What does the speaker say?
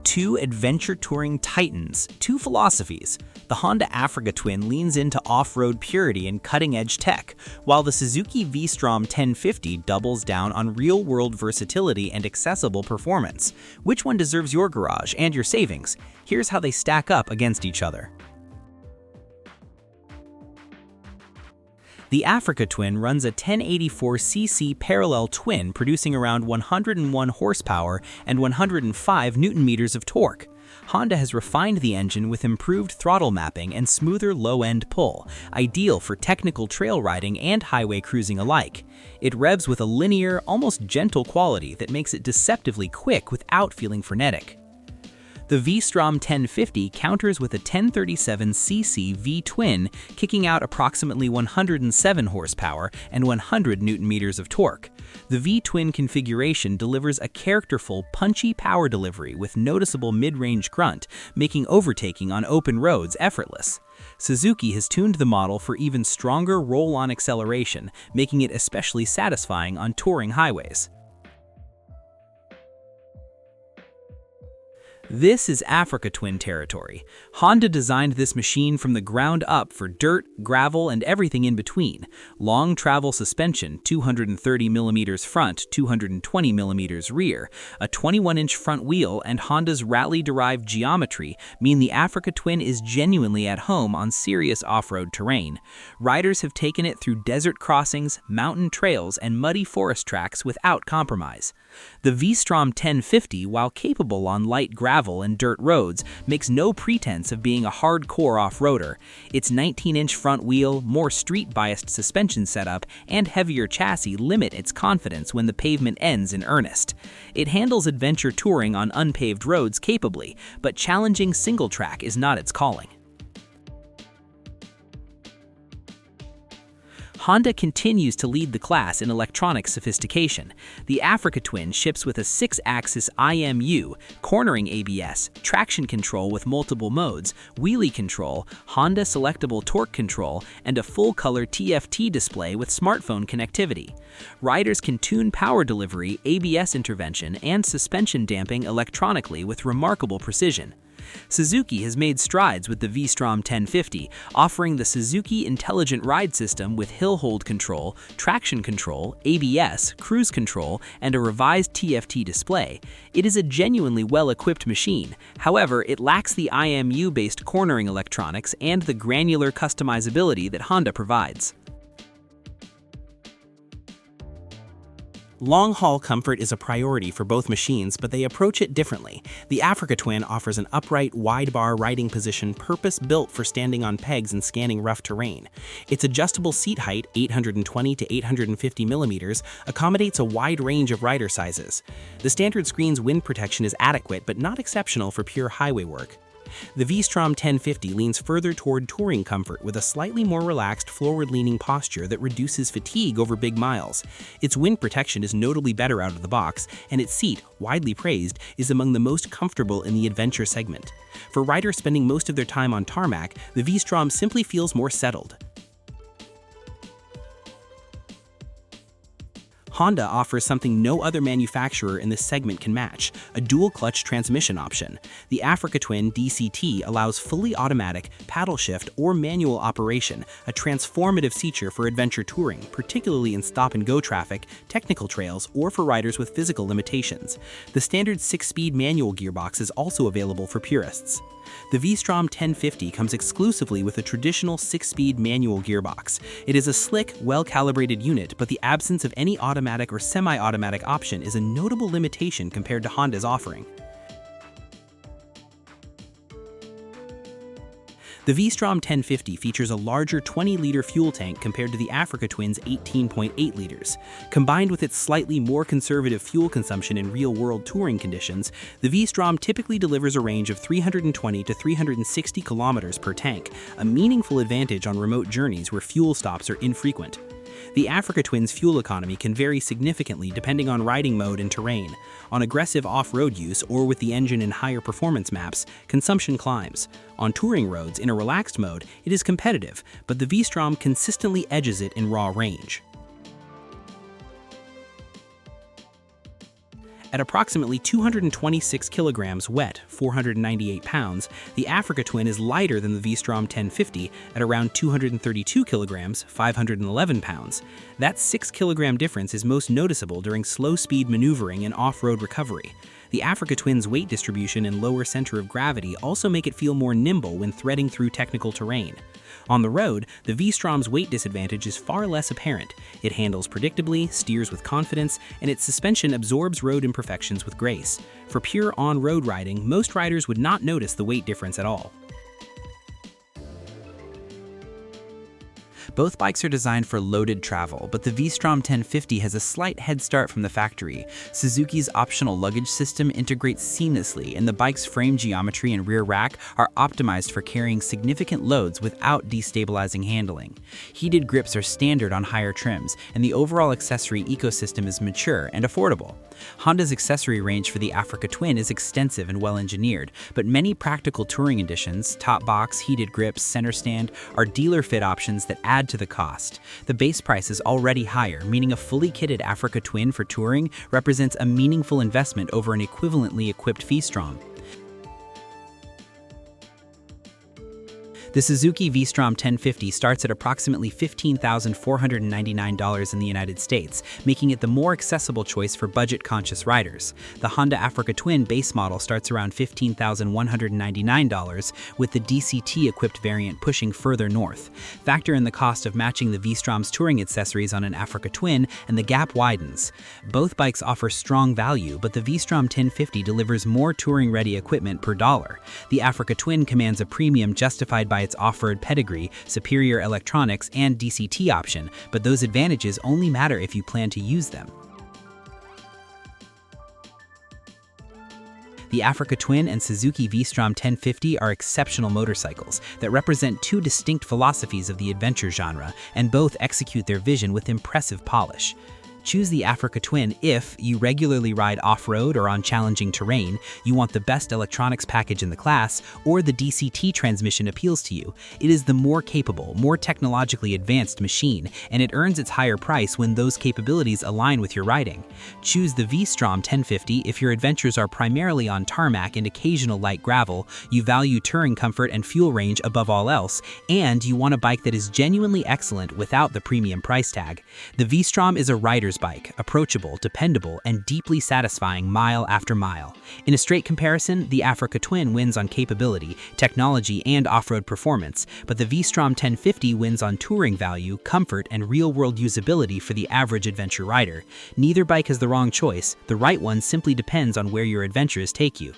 Two adventure touring titans, two philosophies. The Honda Africa Twin leans into off-road purity and cutting-edge tech, while the Suzuki V-Strom 1050 doubles down on real-world versatility and accessible performance. Which one deserves your garage and your savings? Here's how they stack up against each other. The Africa Twin runs a 1084cc parallel twin producing around 101 horsepower and 105 Nm of torque. Honda has refined the engine with improved throttle mapping and smoother low-end pull, ideal for technical trail riding and highway cruising alike. It revs with a linear, almost gentle quality that makes it deceptively quick without feeling frenetic. The V-Strom 1050 counters with a 1037cc V-twin, kicking out approximately 107 horsepower and 100 Nm of torque. The V-twin configuration delivers a characterful, punchy power delivery with noticeable mid-range grunt, making overtaking on open roads effortless. Suzuki has tuned the model for even stronger roll-on acceleration, making it especially satisfying on touring highways. This is Africa Twin territory. Honda designed this machine from the ground up for dirt, gravel, and everything in between. Long travel suspension, 230mm front, 220mm rear, a 21-inch front wheel, and Honda's rally-derived geometry mean the Africa Twin is genuinely at home on serious off-road terrain. Riders have taken it through desert crossings, mountain trails, and muddy forest tracks without compromise. The V-Strom 1050, while capable on light gravel and dirt roads, makes no pretense of being a hardcore off-roader. Its 19-inch front wheel, more street-biased suspension setup, and heavier chassis limit its confidence when the pavement ends in earnest. It handles adventure touring on unpaved roads capably, but challenging single-track is not its calling. Honda continues to lead the class in electronic sophistication. The Africa Twin ships with a 6-axis IMU, cornering ABS, traction control with multiple modes, wheelie control, Honda selectable torque control, and a full-color TFT display with smartphone connectivity. Riders can tune power delivery, ABS intervention, and suspension damping electronically with remarkable precision. Suzuki has made strides with the V-Strom 1050, offering the Suzuki Intelligent Ride System with hill hold control, traction control, ABS, cruise control, and a revised TFT display. It is a genuinely well-equipped machine. However, it lacks the IMU-based cornering electronics and the granular customizability that Honda provides. Long-haul comfort is a priority for both machines, but they approach it differently. The Africa Twin offers an upright, wide-bar riding position purpose-built for standing on pegs and scanning rough terrain. Its adjustable seat height, 820 to 850 millimeters, accommodates a wide range of rider sizes. The standard screen's wind protection is adequate, but not exceptional for pure highway work. The V-Strom 1050 leans further toward touring comfort with a slightly more relaxed forward-leaning posture that reduces fatigue over big miles. Its wind protection is notably better out of the box, and its seat, widely praised, is among the most comfortable in the adventure segment. For riders spending most of their time on tarmac, the V-Strom simply feels more settled. Honda offers something no other manufacturer in this segment can match, a dual-clutch transmission option. The Africa Twin DCT allows fully automatic, paddle shift, or manual operation, a transformative feature for adventure touring, particularly in stop-and-go traffic, technical trails, or for riders with physical limitations. The standard 6-speed manual gearbox is also available for purists. The V-Strom 1050 comes exclusively with a traditional 6-speed manual gearbox. It is a slick, well-calibrated unit, but the absence of any automatic or semi-automatic option is a notable limitation compared to Honda's offering. The V-Strom 1050 features a larger 20-liter fuel tank compared to the Africa Twin's 18.8 liters. Combined with its slightly more conservative fuel consumption in real-world touring conditions, the V-Strom typically delivers a range of 320 to 360 kilometers per tank, a meaningful advantage on remote journeys where fuel stops are infrequent. The Africa Twin's fuel economy can vary significantly depending on riding mode and terrain. On aggressive off-road use or with the engine in higher performance maps, consumption climbs. On touring roads in a relaxed mode, it is competitive, but the V-Strom consistently edges it in raw range. At approximately 226 kilograms wet, 498 pounds, the Africa Twin is lighter than the V-Strom 1050 at around 232 kilograms, 511 pounds. That 6 kilogram difference is most noticeable during slow-speed maneuvering and off-road recovery. The Africa Twin's weight distribution and lower center of gravity also make it feel more nimble when threading through technical terrain. On the road, the V-Strom's weight disadvantage is far less apparent. It handles predictably, steers with confidence, and its suspension absorbs road imperfections with grace. For pure on-road riding, most riders would not notice the weight difference at all. Both bikes are designed for loaded travel, but the V-Strom 1050 has a slight head start from the factory. Suzuki's optional luggage system integrates seamlessly, and the bike's frame geometry and rear rack are optimized for carrying significant loads without destabilizing handling. Heated grips are standard on higher trims, and the overall accessory ecosystem is mature and affordable. Honda's accessory range for the Africa Twin is extensive and well-engineered, but many practical touring additions, top box, heated grips, center stand, are dealer-fit options that add to the cost. The base price is already higher, meaning a fully kitted Africa Twin for touring represents a meaningful investment over an equivalently equipped V-Strom. The Suzuki V-Strom 1050 starts at approximately $15,499 in the United States, making it the more accessible choice for budget-conscious riders. The Honda Africa Twin base model starts around $15,199, with the DCT-equipped variant pushing further north. Factor in the cost of matching the V-Strom's touring accessories on an Africa Twin, and the gap widens. Both bikes offer strong value, but the V-Strom 1050 delivers more touring-ready equipment per dollar. The Africa Twin commands a premium justified by its off-road pedigree, superior electronics, and DCT option, but those advantages only matter if you plan to use them. The Africa Twin and Suzuki V-Strom 1050 are exceptional motorcycles that represent two distinct philosophies of the adventure genre, and both execute their vision with impressive polish. Choose the Africa Twin if you regularly ride off-road or on challenging terrain, you want the best electronics package in the class, or the DCT transmission appeals to you. It is the more capable, more technologically advanced machine, and it earns its higher price when those capabilities align with your riding. Choose the V-Strom 1050 if your adventures are primarily on tarmac and occasional light gravel, you value touring comfort and fuel range above all else, and you want a bike that is genuinely excellent without the premium price tag. The V-Strom is a rider's bike, approachable, dependable, and deeply satisfying mile after mile. In a straight comparison, the Africa Twin wins on capability, technology, and off-road performance, but the V-Strom 1050 wins on touring value, comfort, and real-world usability for the average adventure rider. Neither bike is the wrong choice. The right one simply depends on where your adventures take you.